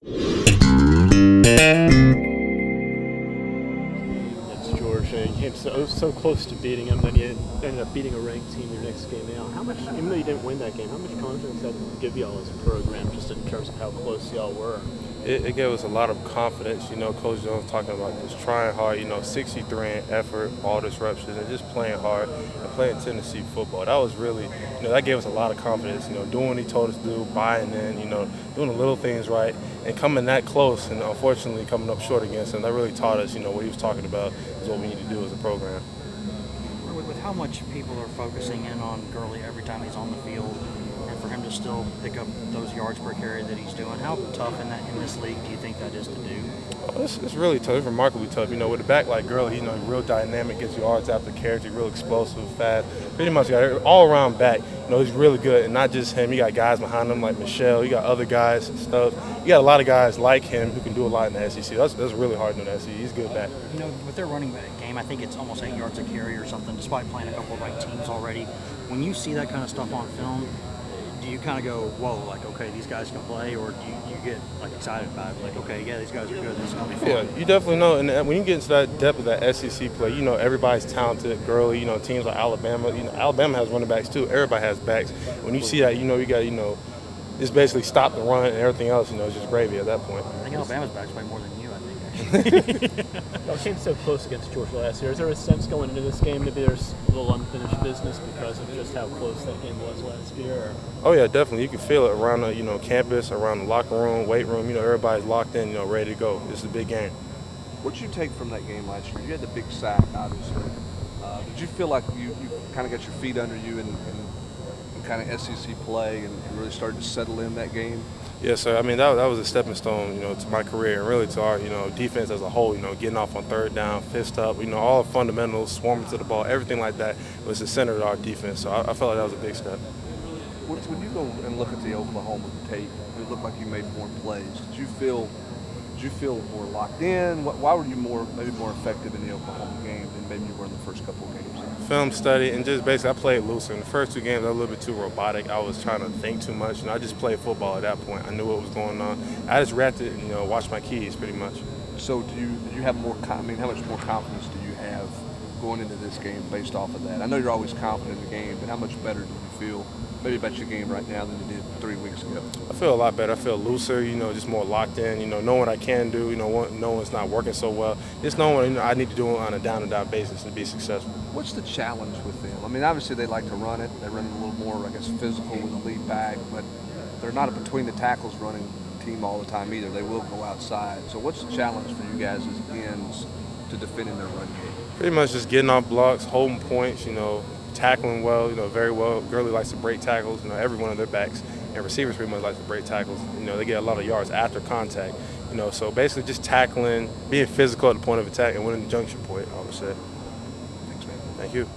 It's Georgia. You came so close to beating them, then you ended up beating a ranked team your next game out. How much, even though you didn't win that game, how much confidence did that give y'all as a program, just in terms of how close y'all were? It gave us a lot of confidence. Coach Jones talking about just trying hard, 63 in effort, all disruptions, and just playing hard and playing Tennessee football. That was really, that gave us a lot of confidence, doing what he told us to do, buying in, doing the little things right, and coming that close, and unfortunately coming up short against him. That really taught us, what he was talking about is what we need to do as a program. With how much people are focusing in on Gurley every time he's on the field, and for him to still pick up those yards per carry that he's doing, how tough in this league do you think that is to do? Oh, it's really tough. It's remarkably tough. With a back like Gurley, he's real dynamic, gets yards after carry, real explosive, fast. Pretty much got an all-around back. He's really good, and not just him. You got guys behind him like Michelle. You got other guys and stuff. You got a lot of guys like him who can do a lot in the SEC. That's really hard in the SEC. He's good back. With their running back game, I think it's almost 8 yards a carry or something, despite playing a couple of ranked teams already. When you see that kind of stuff on film, do you kind of go, whoa, like, okay, these guys can play, or do you get like excited about it, like, okay, yeah, these guys are good, this is gonna be fun? Yeah, you definitely know, and when you get into that depth of that SEC play, everybody's talented. Gurley, teams like Alabama, Alabama has running backs too. Everybody has backs. When you see that, you got, just basically stop the run, and everything else, is just gravy at that point. I think Alabama's backs play more than you, I think. Y'all came so close against Georgia last year. Is there a sense going into this game maybe there's a little unfinished business because of just how close that game was last year? Or? Oh yeah, definitely. You can feel it around the campus, around the locker room, weight room. Everybody's locked in, ready to go. It's a big game. What did you take from that game last year? You had the big sack, obviously. Did you feel like you kind of got your feet under you in kind of SEC play and really started to settle in that game? Yes, sir. I mean, that was a stepping stone, to my career and really to our, defense as a whole. Getting off on third down, fist up, all the fundamentals, swarming to the ball, everything like that was the center of our defense. So I felt like that was a big step. When you go and look at the Oklahoma tape, it looked like you made more plays. Did you feel more locked in? Why were you maybe more effective in the Oklahoma game than maybe you were in the first couple of games? Film study, and just basically I played looser. In the first 2 games, I was a little bit too robotic. I was trying to think too much, I just played football at that point. I knew what was going on. I just reacted and, watched my keys pretty much. So did you have more, how much more confidence do you have going into this game based off of that? I know you're always confident in the game, but how much better do you feel maybe about your game right now than you did 3 weeks ago? I feel a lot better. I feel looser, just more locked in, knowing what I can do, knowing it's not working so well. Just knowing I need to do it on a down-and-down basis to be successful. What's the challenge with them? I mean, obviously they like to run it. They run it a little more, I guess, physical with a lead back, but they're not a between-the-tackles running team all the time either. They will go outside. So what's the challenge for you guys as ends to defending their run game? Pretty much just getting off blocks, holding points, tackling well, very well. Gurley likes to break tackles, every one of their backs. And receivers pretty much like to break tackles. They get a lot of yards after contact. So basically just tackling, being physical at the point of attack, and winning the junction point, I would say. Thanks, man. Thank you.